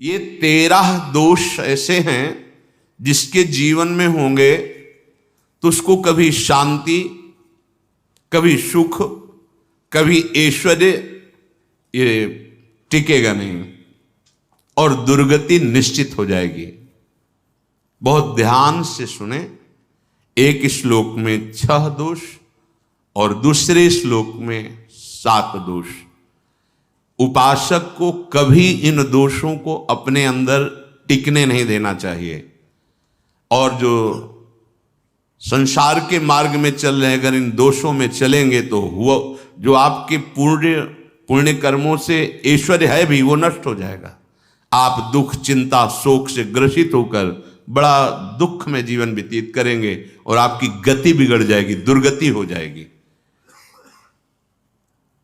ये 13 दोष ऐसे हैं जिसके जीवन में होंगे तो उसको कभी शांति, कभी सुख, कभी ऐश्वर्य ये टिकेगा नहीं और दुर्गति निश्चित हो जाएगी। बहुत ध्यान से सुने। एक श्लोक में 6 दोष और दूसरे श्लोक में 7 दोष। उपासक को कभी इन दोषों को अपने अंदर टिकने नहीं देना चाहिए। और जो संसार के मार्ग में चल रहे हैं, अगर इन दोषों में चलेंगे तो हुआ जो आपके पुण्य कर्मों से ऐश्वर्य है भी वो नष्ट हो जाएगा। आप दुख, चिंता, शोक से ग्रसित होकर बड़ा दुख में जीवन व्यतीत करेंगे और आपकी गति बिगड़ जाएगी, दुर्गति हो जाएगी।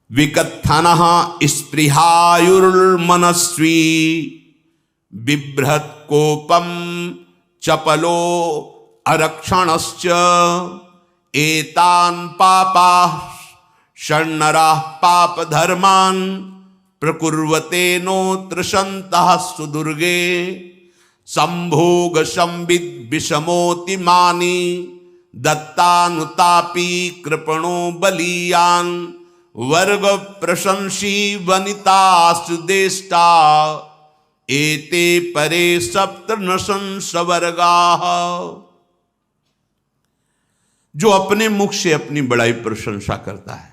विकत्थनः स्पृहायुर्मनस्वी बिभ्रत कोपम चपलो अरक्षणश्च एतान् पापाः षण्णराः पाप धर्मान् प्रकुर्वते नोत्र सन्तः सुदुर्गे संभोग संविद विषमोति मानी दत्तानुतापी कृपणो बलीयान वर्ग प्रशंसी वनितास्तु देष्टा एते परे सप्तनशंस वर्गाः। जो अपने मुख से अपनी बड़ाई प्रशंसा करता है,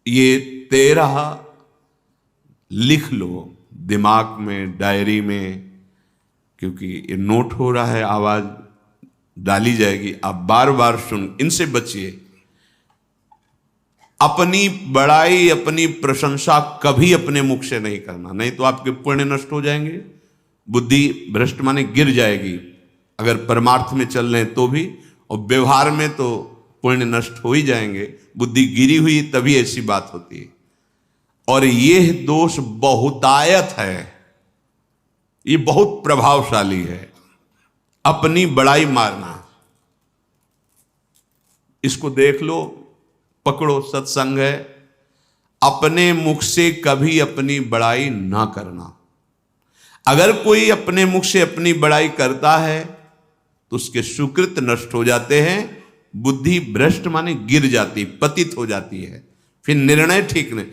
ये 13 लिख लो दिमाग में, डायरी में, क्योंकि ये नोट हो रहा है, आवाज डाली जाएगी, आप बार बार सुन, इनसे बचिए। अपनी बड़ाई, अपनी प्रशंसा कभी अपने मुख से नहीं करना, नहीं तो आपके पुण्य नष्ट हो जाएंगे, बुद्धि भ्रष्ट माने गिर जाएगी। अगर परमार्थ में चल रहे हैं तो भी, और व्यवहार में तो पुण्य नष्ट हो ही जाएंगे। बुद्धि गिरी हुई तभी ऐसी बात होती है। और यह दोष बहुतायत है, ये बहुत प्रभावशाली है। अपनी बड़ाई मारना, इसको देख लो, पकड़ो, सत्संग है। अपने मुख से कभी अपनी बड़ाई ना करना। अगर कोई अपने मुख से अपनी बड़ाई करता है तो उसके सुकृत नष्ट हो जाते हैं, बुद्धि भ्रष्ट माने गिर जाती, पतित हो जाती है, फिर निर्णय ठीक नहीं।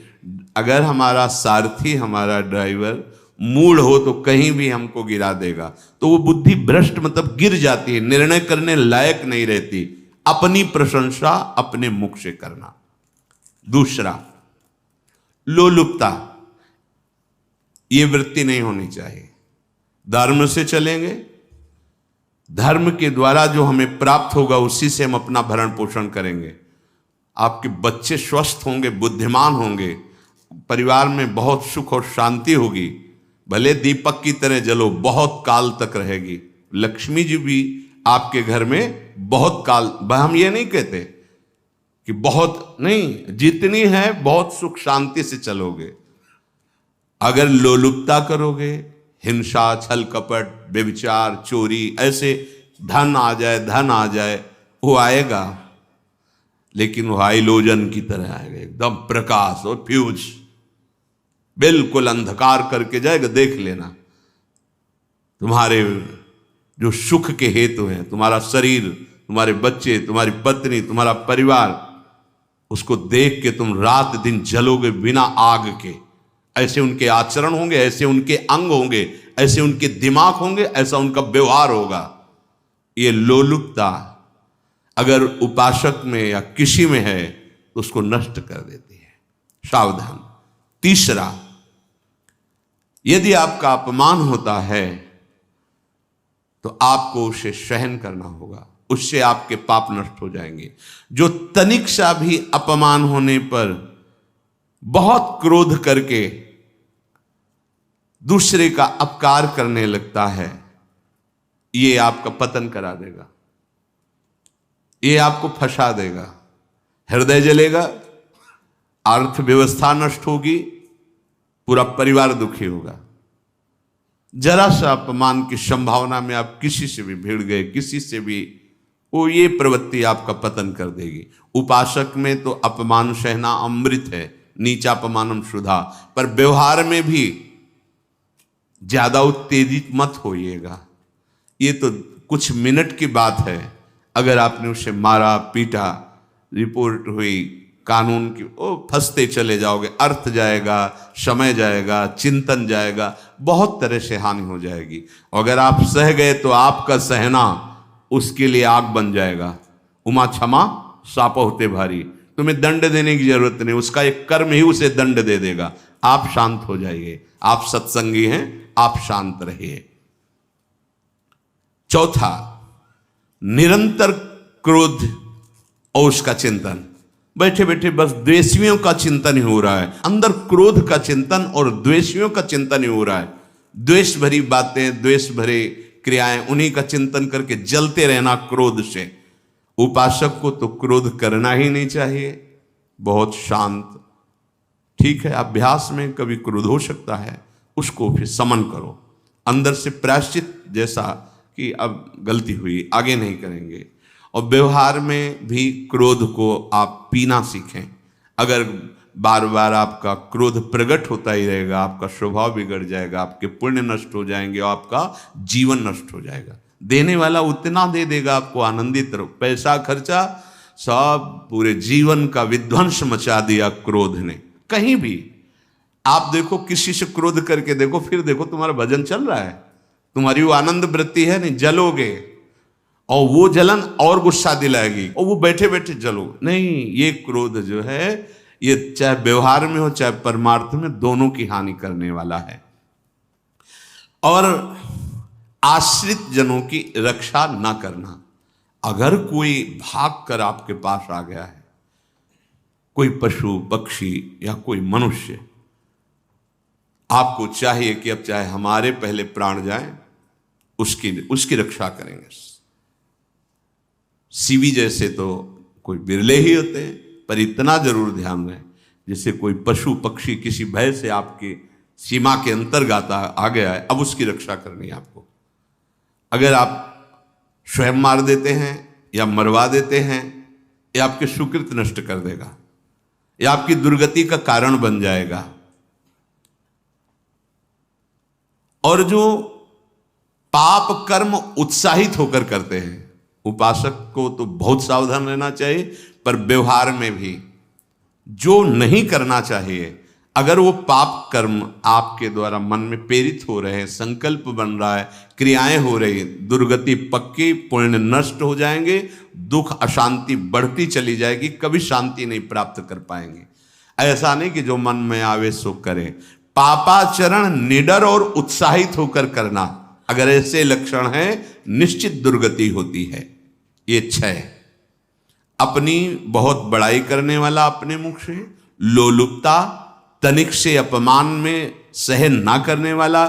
अगर हमारा सारथी, हमारा ड्राइवर मूढ़ हो तो कहीं भी हमको गिरा देगा, तो वो बुद्धि भ्रष्ट मतलब गिर जाती है, निर्णय करने लायक नहीं रहती। अपनी प्रशंसा अपने मुख से करना। दूसरा, लोलुपता, ये वृत्ति नहीं होनी चाहिए। धर्म से चलेंगे, धर्म के द्वारा जो हमें प्राप्त होगा उसी से हम अपना भरण पोषण करेंगे। आपके बच्चे स्वस्थ होंगे, बुद्धिमान होंगे, परिवार में बहुत सुख और शांति होगी। भले दीपक की तरह जलो, बहुत काल तक रहेगी। लक्ष्मी जी भी आपके घर में बहुत काल, हम ये नहीं कहते कि बहुत नहीं, जितनी है बहुत सुख शांति से चलोगे। अगर लोलुपता करोगे, हिंसा, छल कपट, व्यभिचार, चोरी, ऐसे धन आ जाए, वो आएगा, लेकिन वो हाइलोजन की तरह आएगा, एकदम प्रकाश और फ्यूज, बिल्कुल अंधकार करके जाएगा। देख लेना, तुम्हारे जो सुख के हेतु हैं, तुम्हारा शरीर, तुम्हारे बच्चे, तुम्हारी पत्नी, तुम्हारा परिवार, उसको देख के तुम रात दिन जलोगे बिना आग के। ऐसे उनके आचरण होंगे, ऐसे उनके अंग होंगे, ऐसे उनके दिमाग होंगे, ऐसा उनका व्यवहार होगा। ये लोलुपता अगर उपासक में या किसी में है तो उसको नष्ट कर देती है। सावधान। तीसरा, यदि आपका अपमान होता है तो आपको उसे सहन करना होगा, उससे आपके पाप नष्ट हो जाएंगे। जो तनिक सा भी अपमान होने पर बहुत क्रोध करके दूसरे का अपकार करने लगता है, ये आपका पतन करा देगा, ये आपको फंसा देगा, हृदय जलेगा, अर्थव्यवस्था नष्ट होगी, पूरा परिवार दुखी होगा। जरा सा अपमान की संभावना में आप किसी से भी भिड़ गए, किसी से भी, वो ये प्रवृत्ति आपका पतन कर देगी। उपासक में तो अपमान सहना अमृत है, नीचापमानम सुधा, पर व्यवहार में भी ज्यादा उत्तेजित मत होइएगा। ये तो कुछ मिनट की बात है, अगर आपने उसे मारा पीटा, रिपोर्ट हुई कानून की, ओ फंसते चले जाओगे, अर्थ जाएगा, समय जाएगा, चिंतन जाएगा, बहुत तरह से हानि हो जाएगी। अगर आप सह गए तो आपका सहना उसके लिए आग बन जाएगा। उमा क्षमा साप होते भारी, तुम्हें दंड देने की जरूरत नहीं, उसका एक कर्म ही उसे दंड दे देगा। आप शांत हो जाइए, आप सत्संगी हैं, आप शांत रहिए। चौथा, निरंतर क्रोध और उसका चिंतन। बैठे बैठे बस द्वेषियों का चिंतन ही हो रहा है, अंदर क्रोध का चिंतन और द्वेषियों का चिंतन ही हो रहा है। द्वेष भरी बातें, द्वेष भरे क्रियाएं, उन्हीं का चिंतन करके जलते रहना क्रोध से। उपासक को तो क्रोध करना ही नहीं चाहिए, बहुत शांत। ठीक है, अभ्यास में कभी क्रोध हो सकता है, उसको फिर समन करो, अंदर से प्रायश्चित जैसा कि अब गलती हुई, आगे नहीं करेंगे। और व्यवहार में भी क्रोध को आप पीना सीखें। अगर बार बार आपका क्रोध प्रकट होता ही रहेगा, आपका स्वभाव बिगड़ जाएगा, आपके पुण्य नष्ट हो जाएंगे और आपका जीवन नष्ट हो जाएगा। देने वाला उतना दे देगा आपको, आनंदित रहो। पैसा खर्चा, सब पूरे जीवन का विध्वंस मचा दिया क्रोध ने। कहीं भी आप देखो, किसी से क्रोध करके देखो, फिर देखो तुम्हारा भजन चल रहा है, तुम्हारी वो आनंद वृत्ति है नहीं, जलोगे और वो जलन और गुस्सा दिलाएगी और वो बैठे बैठे जलो नहीं। ये क्रोध जो है, ये चाहे व्यवहार में हो चाहे परमार्थ में, दोनों की हानि करने वाला है। और आश्रित जनों की रक्षा ना करना। अगर कोई भाग कर आपके पास आ गया है, कोई पशु पक्षी या कोई मनुष्य, आपको चाहिए कि अब चाहे हमारे पहले प्राण जाएं, उसकी रक्षा करेंगे। सीवी जैसे तो कोई बिरले ही होते हैं, पर इतना जरूर ध्यान रहे, जैसे कोई पशु पक्षी किसी भय से आपके सीमा के अंतर्गत आ गया है, अब उसकी रक्षा करनी है आपको। अगर आप स्वयं मार देते हैं या मरवा देते हैं, या आपके सुकृत नष्ट कर देगा, या आपकी दुर्गति का कारण बन जाएगा। और जो पाप कर्म उत्साहित होकर करते हैं, उपासक को तो बहुत सावधान रहना चाहिए, पर व्यवहार में भी जो नहीं करना चाहिए, अगर वो पाप कर्म आपके द्वारा मन में प्रेरित हो रहे हैं, संकल्प बन रहा है, क्रियाएं हो रही, दुर्गति पक्की, पुण्य नष्ट हो जाएंगे, दुख अशांति बढ़ती चली जाएगी, कभी शांति नहीं प्राप्त कर पाएंगे। ऐसा नहीं कि जो मन में आवे सो करे। पापाचरण निडर और उत्साहित होकर करना, अगर ऐसे लक्षण है, निश्चित दुर्गति होती है। ये 6, अपनी बहुत बड़ाई करने वाला अपने मुख से, लोलुपता, तनिक से अपमान में सहन ना करने वाला,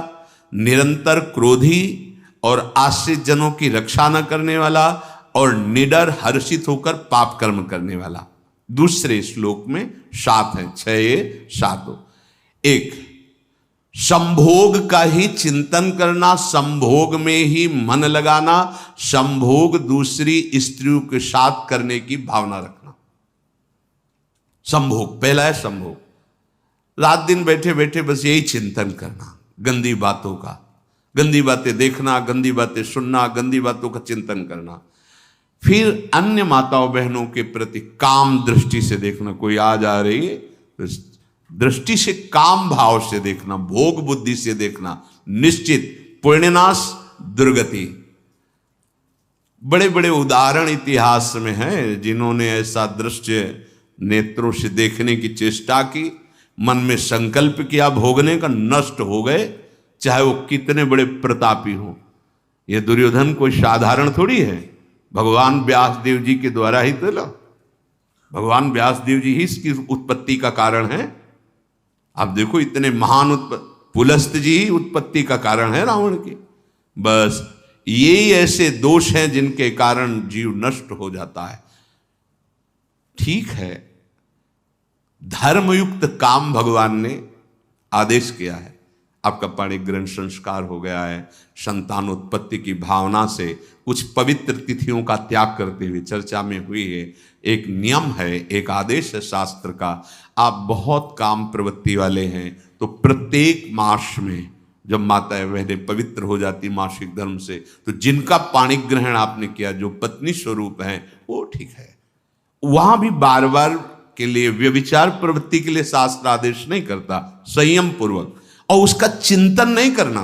निरंतर क्रोधी और आश्रित जनों की रक्षा न करने वाला, और निडर हर्षित होकर पाप कर्म करने वाला। दूसरे श्लोक में 7 है, 6 ये 7। 1, संभोग का ही चिंतन करना, संभोग में ही मन लगाना, संभोग दूसरी स्त्रियों के साथ करने की भावना रखना। संभोग पहला है, संभोग। रात दिन बैठे बैठे बस यही चिंतन करना, गंदी बातों का, गंदी बातें देखना, गंदी बातें सुनना, गंदी बातों का चिंतन करना। फिर अन्य माताओं बहनों के प्रति काम दृष्टि से देखना, कोई आ जा रही है तो दृष्टि से, काम भाव से देखना, भोग बुद्धि से देखना, निश्चित पुण्यनाश दुर्गति। बड़े बड़े उदाहरण इतिहास में हैं जिन्होंने ऐसा दृश्य नेत्रों से देखने की चेष्टा की, मन में संकल्प किया भोगने का, नष्ट हो गए, चाहे वो कितने बड़े प्रतापी हों। ये दुर्योधन कोई साधारण थोड़ी है, भगवान व्यास देव जी के द्वारा ही तो लो, भगवान व्यास देव जी ही इसकी उत्पत्ति का कारण है। आप देखो, इतने महान पुलस्त जी ही उत्पत्ति का कारण है रावण की। बस यही ऐसे दोष हैं जिनके कारण जीव नष्ट हो जाता है। ठीक है, धर्मयुक्त काम भगवान ने आदेश किया है, आपका पाणिक ग्रंथ संस्कार हो गया है, संतानोत्पत्ति की भावना से कुछ पवित्र तिथियों का त्याग करते हुए चर्चा में हुई है। एक नियम है, एक आदेश है शास्त्र का। आप बहुत काम प्रवृत्ति वाले हैं तो प्रत्येक मास में जब माताएं बहनें पवित्र हो जाती मासिक धर्म से, तो जिनका पाणी ग्रहण आपने किया, जो पत्नी स्वरूप है, वो ठीक है। वहां भी बार बार के लिए व्यभिचार प्रवृत्ति के लिए शास्त्र आदेश नहीं करता, संयम पूर्वक, और उसका चिंतन नहीं करना।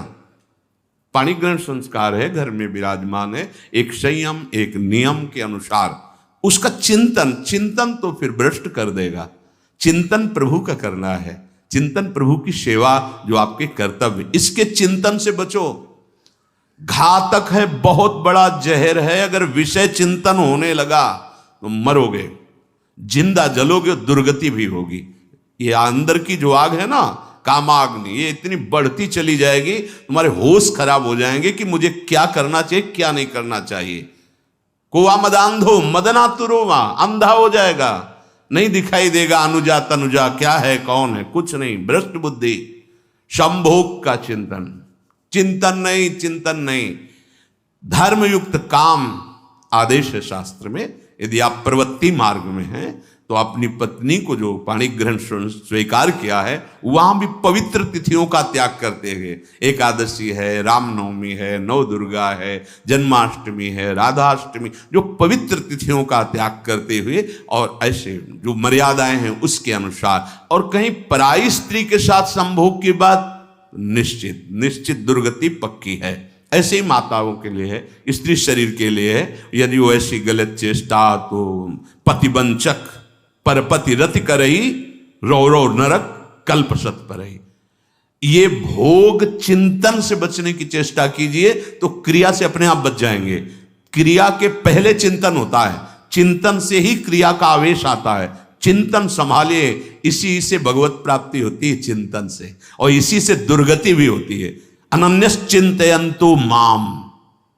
पाणी ग्रहण संस्कार है, घर में विराजमान है, एक संयम एक नियम के अनुसार उसका चिंतन तो फिर भ्रष्ट कर देगा। चिंतन प्रभु का करना है, चिंतन प्रभु की सेवा जो आपके कर्तव्य, इसके चिंतन से बचो। घातक है, बहुत बड़ा जहर है। अगर विषय चिंतन होने लगा तो मरोगे, जिंदा जलोगे, दुर्गति भी होगी। ये अंदर की जो आग है ना, कामाग्नि, ये इतनी बढ़ती चली जाएगी, तुम्हारे होश खराब हो जाएंगे कि मुझे क्या करना चाहिए, क्या नहीं करना चाहिए। कोवा मदांधो मदनातुरोमा, अंधा हो जाएगा, नहीं दिखाई देगा अनुजा तनुजा क्या है कौन है, कुछ नहीं, भ्रष्ट बुद्धि। संभोग का चिंतन नहीं। धर्मयुक्त काम आदेश है शास्त्र में। यदि आप प्रवृत्ति मार्ग में हैं तो अपनी पत्नी को जो पाणी ग्रहण स्वीकार किया है, वहां भी पवित्र तिथियों का त्याग करते हुए, एकादशी है, रामनवमी है, नव दुर्गा है, जन्माष्टमी है, राधाष्टमी, जो पवित्र तिथियों का त्याग करते हुए, और ऐसे जो मर्यादाएं हैं उसके अनुसार, और कहीं पराई स्त्री के साथ संभोग की बात निश्चित दुर्गति पक्की है। ऐसे ही माताओं के लिए है, स्त्री शरीर के लिए है। यदि वो ऐसी गलत चेष्टा, तो पतिवंचक परपति रति करई, रो नरक कल्पसत परई। ये भोग चिंतन से बचने की चेष्टा कीजिए तो क्रिया से अपने आप बच जाएंगे। क्रिया के पहले चिंतन होता है, चिंतन से ही क्रिया का आवेश आता है। चिंतन संभालिए, इसी से भगवत प्राप्ति होती है, चिंतन से, और इसी से दुर्गति भी होती है। अनन्यश्चिन्तयन्तु माम,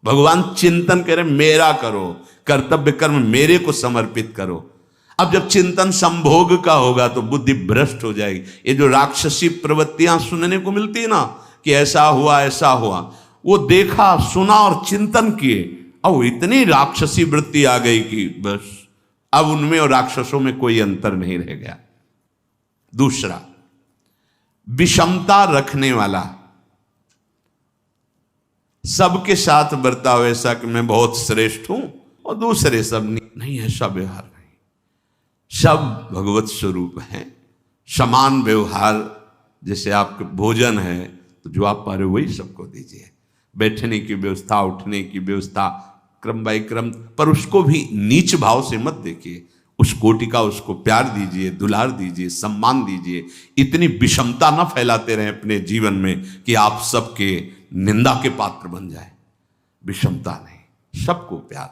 भगवान चिंतन करें, मेरा करो, कर्तव्य कर्म मेरे को समर्पित करो। अब जब चिंतन संभोग का होगा तो बुद्धि भ्रष्ट हो जाएगी। ये जो राक्षसी प्रवृत्तियां सुनने को मिलती है ना, कि ऐसा हुआ, वो देखा सुना और चिंतन किए, अब इतनी राक्षसी वृत्ति आ गई कि बस अब उनमें और राक्षसों में कोई अंतर नहीं रह गया। दूसरा, विषमता रखने वाला, सबके साथ बर्ताव ऐसा कि मैं बहुत श्रेष्ठ हूं और दूसरे सब नहीं, ऐसा व्यवहार नहीं। सब भगवत स्वरूप हैं, समान व्यवहार। जैसे आपके भोजन है तो जो आप पा रहे हो वही सबको दीजिए, बैठने की व्यवस्था, उठने की व्यवस्था, क्रम बाय क्रम, पर उसको भी नीच भाव से मत देखिए। उस कोटि का उसको प्यार दीजिए, दुलार दीजिए, सम्मान दीजिए। इतनी विषमता न फैलाते रहें अपने जीवन में कि आप सबके निंदा के पात्र बन जाए। विषमता नहीं, सबको प्यार।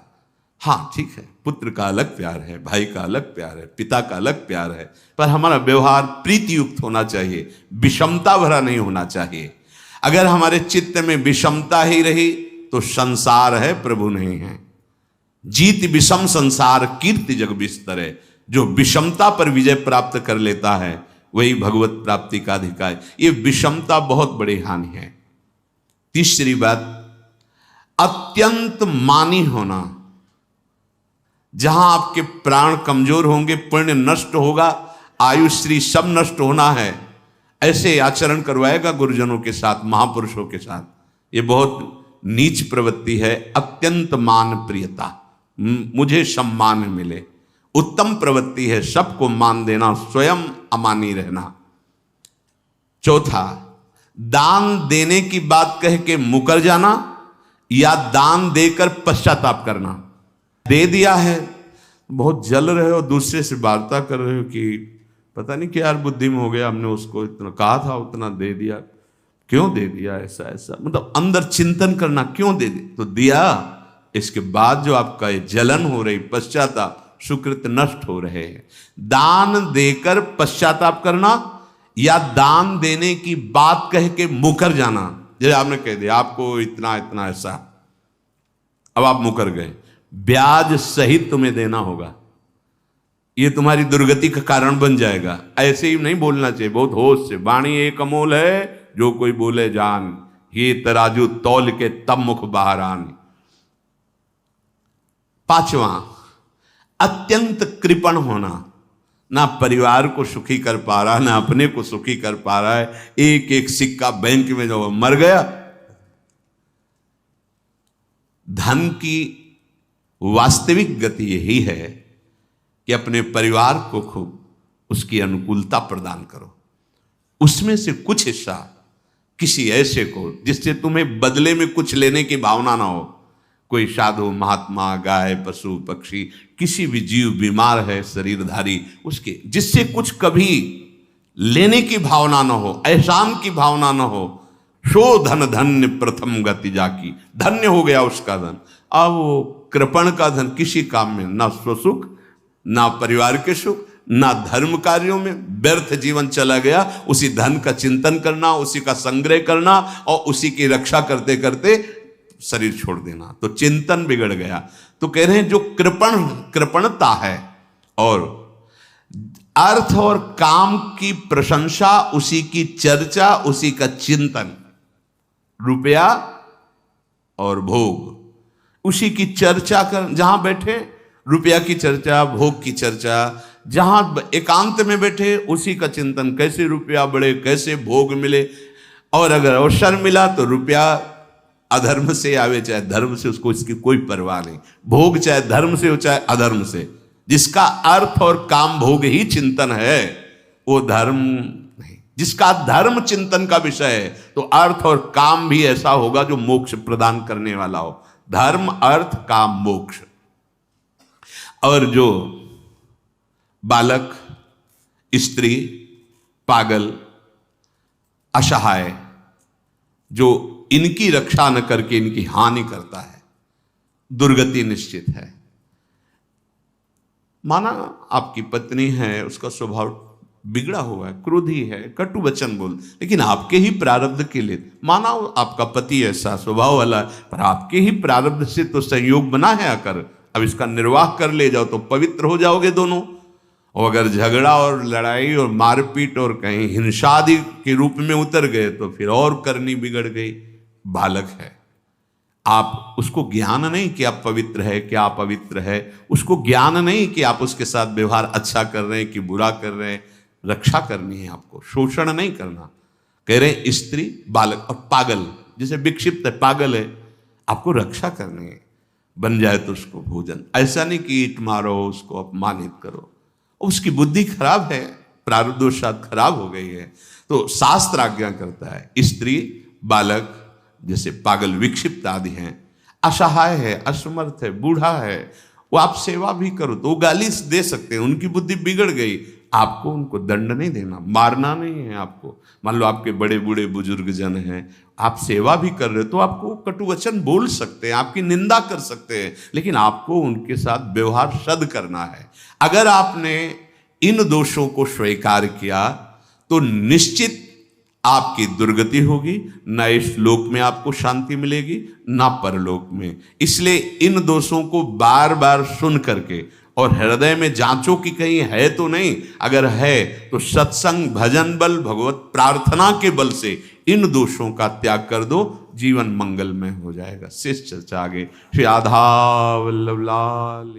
हाँ ठीक है, पुत्र का अलग प्यार है, भाई का अलग प्यार है, पिता का अलग प्यार है, पर हमारा व्यवहार प्रीति युक्त होना चाहिए, विषमता भरा नहीं होना चाहिए। अगर हमारे चित्त में विषमता ही रही तो संसार है, प्रभु नहीं है। जीत विषम संसार कीर्ति जग बिस्तरे। जो विषमता पर विजय प्राप्त कर लेता है वही भगवत प्राप्ति का अधिकारी। ये विषमता बहुत बड़ी हानि है। तीसरी बात, अत्यंत मानी होना। जहां आपके प्राण कमजोर होंगे, पुण्य नष्ट होगा, आयुश्री सब नष्ट होना है, ऐसे आचरण करवाएगा गुरुजनों के साथ, महापुरुषों के साथ। ये बहुत नीच प्रवृत्ति है। अत्यंत मान प्रियता, मुझे सम्मान मिले। उत्तम प्रवृत्ति है सबको मान देना, स्वयं अमानी रहना। चौथा, दान देने की बात कह के मुकर जाना या दान देकर पश्चाताप करना। दे दिया है, बहुत जल रहे हो, दूसरे से वार्ता कर रहे हो कि पता नहीं क्या यार बुद्धि में हो गया, हमने उसको इतना कहा था, उतना दे दिया, क्यों दे दिया, ऐसा मतलब अंदर चिंतन करना, क्यों दे दिया तो दिया। इसके बाद जो आपका जलन हो रही, पश्चाताप, सुकृत नष्ट हो रहे हैं। दान देकर पश्चाताप करना या दान देने की बात कह के मुकर जाना। जैसे आपने कह दिया आपको इतना इतना ऐसा, अब आप मुकर गए, ब्याज सहित तुम्हें देना होगा, ये तुम्हारी दुर्गति का कारण बन जाएगा। ऐसे ही नहीं बोलना चाहिए, बहुत होश से। वाणी एक अमोल है, जो कोई बोले जान, ये तराजू तौल के तब मुख बाहर आन। पांचवा, अत्यंत कृपण होना। ना परिवार को सुखी कर पा रहा, ना अपने को सुखी कर पा रहा है। एक एक सिक्का बैंक में जो मर गया। धन की वास्तविक गति यही है कि अपने परिवार को खूब उसकी अनुकूलता प्रदान करो, उसमें से कुछ हिस्सा किसी ऐसे को जिससे तुम्हें बदले में कुछ लेने की भावना ना हो। कोई साधु महात्मा, गाय, पशु पक्षी, किसी भी जीव बीमार है शरीरधारी, उसके जिससे कुछ कभी लेने की भावना ना हो, एहसान की भावना ना हो। सो धन धन्य प्रथम गति जाकी, धन्य हो गया उसका धन। अब वो कृपण का धन किसी काम में ना स्वसुख, ना परिवार के सुख, ना धर्म कार्यों में, व्यर्थ जीवन चला गया। उसी धन का चिंतन करना, उसी का संग्रह करना और उसी की रक्षा करते करते शरीर छोड़ देना, तो चिंतन बिगड़ गया। तो कह रहे हैं जो कृपणता है और अर्थ और काम की प्रशंसा, उसी की चर्चा, उसी का चिंतन, रुपया और भोग, उसी की चर्चा कर, जहां बैठे रुपया की चर्चा, भोग की चर्चा, जहां एकांत में बैठे उसी का चिंतन, कैसे रुपया बढ़े, कैसे भोग मिले। और अगर अवसर मिला तो रुपया अधर्म से आवे चाहे धर्म से, उसको इसकी कोई परवाह नहीं। भोग चाहे धर्म से हो चाहे अधर्म से, जिसका अर्थ और काम भोग ही चिंतन है वो धर्म नहीं। जिसका धर्म चिंतन का विषय है तो अर्थ और काम भी ऐसा होगा जो मोक्ष प्रदान करने वाला हो। धर्म, अर्थ, काम, मोक्ष। और जो बालक, स्त्री, पागल, असहाय, जो इनकी रक्षा न करके इनकी हानि करता है, दुर्गति निश्चित है। माना आपकी पत्नी है, उसका स्वभाव बिगड़ा हुआ है, क्रोधी है, कटु वचन बोल, लेकिन आपके ही प्रारब्ध के लिए, माना आपका पति ऐसा स्वभाव वाला है, पर आपके ही प्रारब्ध से तो संयोग बना है आकर, अब इसका निर्वाह कर ले जाओ तो पवित्र हो जाओगे दोनों। और अगर झगड़ा और लड़ाई और मारपीट और कहीं हिंसा आदि के रूप में उतर गए तो फिर और करनी बिगड़ गई। बालक है, आप उसको ज्ञान नहीं कि आप पवित्र है, कि आप पवित्र है, उसको ज्ञान नहीं कि आप उसके साथ व्यवहार अच्छा कर रहे हैं कि बुरा कर रहे हैं। रक्षा करनी है आपको, शोषण नहीं करना। कह रहे हैं स्त्री, बालक और पागल, जैसे विक्षिप्त है, पागल है, आपको रक्षा करनी है। बन जाए तो उसको भोजन, ऐसा नहीं कि ईंट मारो, उसको अपमानित करो, उसकी बुद्धि खराब है, प्रारब्धवशात खराब हो गई है। तो शास्त्र आज्ञा करता है स्त्री, बालक, जैसे पागल, विक्षिप्त आदि हैं, असहाय है, असमर्थ है, बूढ़ा है, वो आप सेवा भी करो तो वो गाली दे सकते हैं, उनकी बुद्धि बिगड़ गई। आपको उनको दंड नहीं देना, मारना नहीं है आपको। मान लो आपके बड़े बूढ़े बुजुर्ग जन हैं, आप सेवा भी कर रहे हो तो आपको कटु वचन बोल सकते हैं, आपकी निंदा कर सकते हैं, लेकिन आपको उनके साथ व्यवहार सद करना है। अगर आपने इन दोषों को स्वीकार किया तो निश्चित आपकी दुर्गति होगी, न इस लोक में आपको शांति मिलेगी न परलोक में। इसलिए इन दोषों को बार बार सुन करके और हृदय में जांचो कि कहीं है तो नहीं। अगर है तो सत्संग, भजन बल, भगवत प्रार्थना के बल से इन दोषों का त्याग कर दो, जीवन मंगलमय हो जाएगा। शेष चर्चा आगे। श्री राधा वल्लभ लाल।